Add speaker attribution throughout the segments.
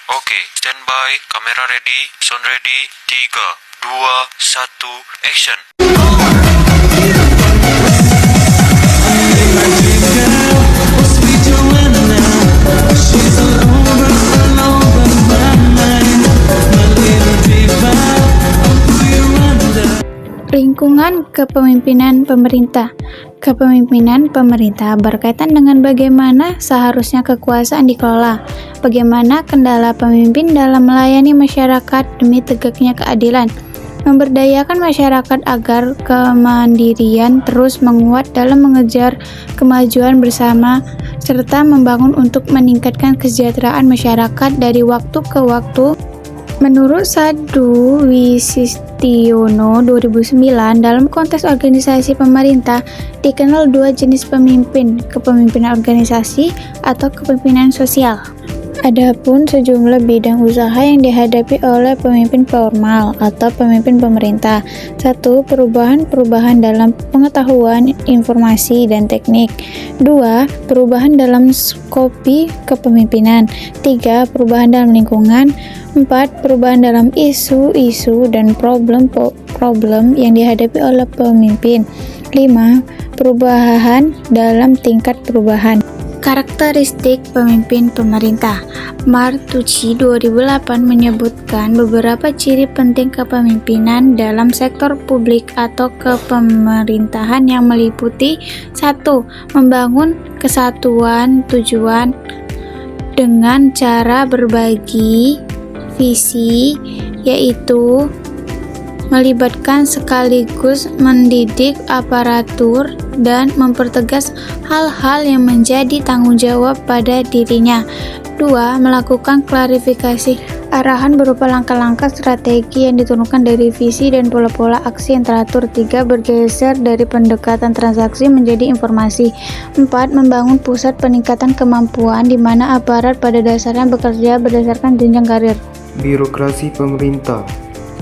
Speaker 1: Oke, standby, kamera ready, sound ready, 3, 2, 1, action.
Speaker 2: Lingkungan kepemimpinan pemerintah. Kepemimpinan pemerintah berkaitan dengan bagaimana seharusnya kekuasaan dikelola, bagaimana kendala pemimpin dalam melayani masyarakat demi tegaknya keadilan, memberdayakan masyarakat agar kemandirian terus menguat dalam mengejar kemajuan bersama, serta membangun untuk meningkatkan kesejahteraan masyarakat dari waktu ke waktu. Menurut Sadu Wisistiono 2009, dalam konteks organisasi pemerintah dikenal dua jenis pemimpin, kepemimpinan organisasi atau kepemimpinan sosial. Adapun sejumlah bidang usaha yang dihadapi oleh pemimpin formal atau pemimpin pemerintah. 1. Perubahan dalam pengetahuan, informasi, dan teknik. 2. Perubahan dalam skopi kepemimpinan. 3. Perubahan dalam lingkungan. 4. Perubahan dalam isu-isu dan problem yang dihadapi oleh pemimpin. 5. Perubahan dalam tingkat perubahan. Karakteristik pemimpin pemerintah. Martucci 2008 menyebutkan beberapa ciri penting kepemimpinan dalam sektor publik atau kepemerintahan yang meliputi 1. Membangun kesatuan tujuan dengan cara berbagi visi, yaitu melibatkan sekaligus mendidik aparatur dan mempertegas hal-hal yang menjadi tanggung jawab pada dirinya. 2. Melakukan klarifikasi arahan berupa langkah-langkah strategi yang diturunkan dari visi dan pola-pola aksi yang teratur. 3. Bergeser dari pendekatan transaksi menjadi informasi. 4. Membangun pusat peningkatan kemampuan di mana aparat pada dasarnya bekerja berdasarkan jenjang karir.
Speaker 3: Birokrasi pemerintah.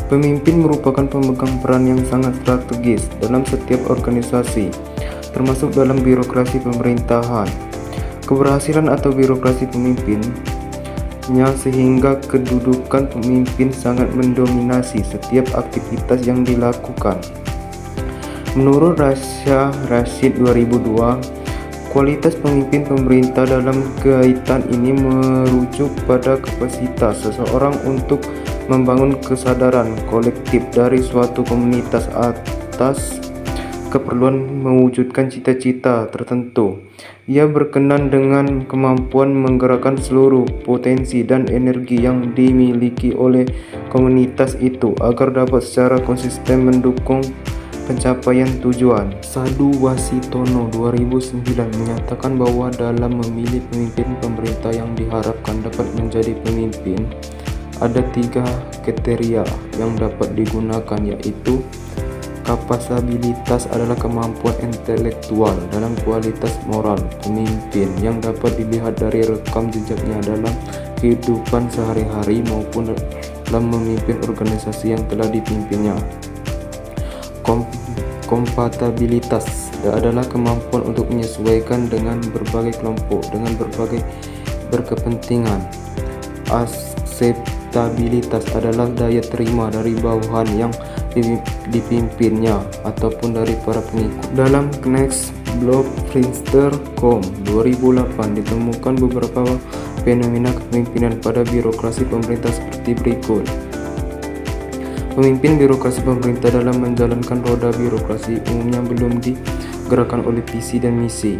Speaker 3: Pemimpin merupakan pemegang peran yang sangat strategis dalam setiap organisasi, termasuk dalam birokrasi pemerintahan. Keberhasilan atau birokrasi pemimpinnya sehingga kedudukan pemimpin sangat mendominasi setiap aktivitas yang dilakukan. Menurut Rasya Rashid 2002, kualitas pemimpin pemerintah dalam kaitan ini merujuk pada kapasitas seseorang untuk membangun kesadaran kolektif dari suatu komunitas atas keperluan mewujudkan cita-cita tertentu. Ia berkenan dengan kemampuan menggerakkan seluruh potensi dan energi yang dimiliki oleh komunitas itu agar dapat secara konsisten mendukung pencapaian tujuan. Sadu Wasitono 2009 menyatakan bahwa dalam memilih pemimpin pemerintah yang diharapkan dapat menjadi pemimpin, ada 3 kriteria yang dapat digunakan, yaitu kapasabilitas adalah kemampuan intelektual dalam kualitas moral pemimpin yang dapat dilihat dari rekam jejaknya dalam kehidupan sehari-hari maupun dalam memimpin organisasi yang telah dipimpinnya. Kompatibilitas adalah kemampuan untuk menyesuaikan dengan berbagai kelompok dengan berbagai berkepentingan. Akseptabilitas adalah daya terima dari bawahan yang dipimpinnya ataupun dari para pengikut. Dalam Knex blog Friendster.com 2008 ditemukan beberapa fenomena kepemimpinan pada birokrasi pemerintah seperti berikut. Pemimpin birokrasi pemerintah dalam menjalankan roda birokrasi umumnya belum digerakkan oleh visi dan misi,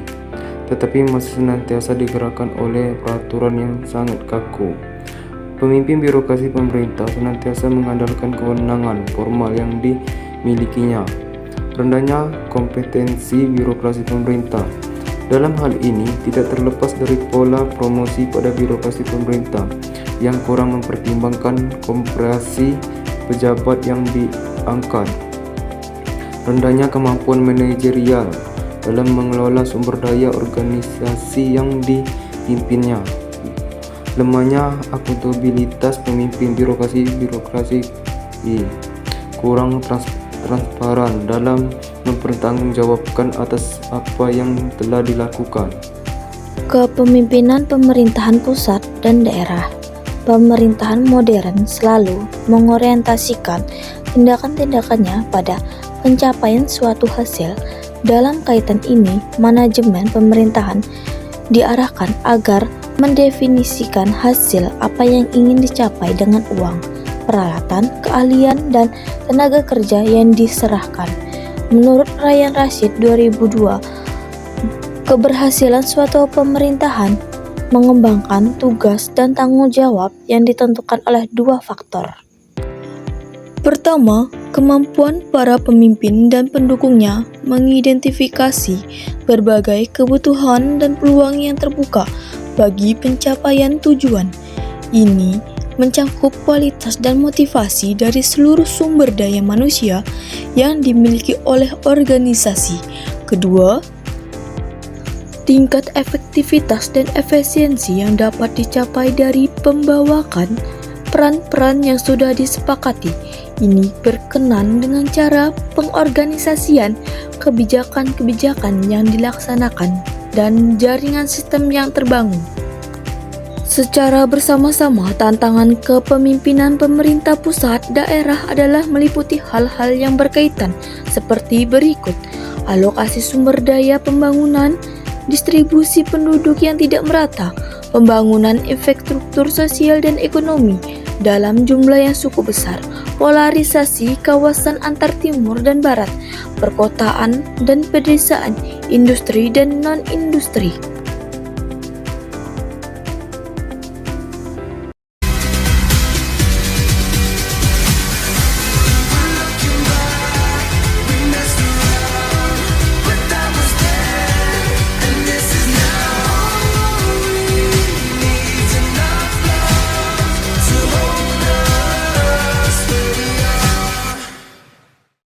Speaker 3: tetapi masih senantiasa digerakkan oleh peraturan yang sangat kaku. Pemimpin birokrasi pemerintah senantiasa mengandalkan kewenangan formal yang dimilikinya. Rendahnya kompetensi birokrasi pemerintah. Dalam hal ini tidak terlepas dari pola promosi pada birokrasi pemerintah yang kurang mempertimbangkan kompetensi pejabat yang diangkat. Rendahnya kemampuan manajerial dalam mengelola sumber daya organisasi yang dipimpinnya. Lemahnya akuntabilitas pemimpin birokrasi kurang transparan dalam mempertanggungjawabkan atas apa yang telah dilakukan.
Speaker 4: Kepemimpinan pemerintahan pusat dan daerah. Pemerintahan modern selalu mengorientasikan tindakan-tindakannya pada pencapaian suatu hasil. Dalam kaitan ini, manajemen pemerintahan diarahkan agar mendefinisikan hasil apa yang ingin dicapai dengan uang, peralatan, keahlian, dan tenaga kerja yang diserahkan. Menurut Ryan Rashid 2002, keberhasilan suatu pemerintahan mengembangkan tugas dan tanggung jawab yang ditentukan oleh dua faktor. Pertama, kemampuan para pemimpin dan pendukungnya mengidentifikasi berbagai kebutuhan dan peluang yang terbuka bagi pencapaian tujuan. Ini mencakup kualitas dan motivasi dari seluruh sumber daya manusia yang dimiliki oleh organisasi. Kedua, tingkat efektivitas dan efisiensi yang dapat dicapai dari pembawakan peran-peran yang sudah disepakati. Ini berkenan dengan cara pengorganisasian kebijakan-kebijakan yang dilaksanakan dan jaringan sistem yang terbangun. Secara bersama-sama, tantangan kepemimpinan pemerintah pusat daerah adalah meliputi hal-hal yang berkaitan seperti berikut: alokasi sumber daya pembangunan, distribusi penduduk yang tidak merata, pembangunan infrastruktur sosial dan ekonomi dalam jumlah yang cukup besar, polarisasi kawasan antar timur dan barat, perkotaan dan pedesaan, industri dan non-industri.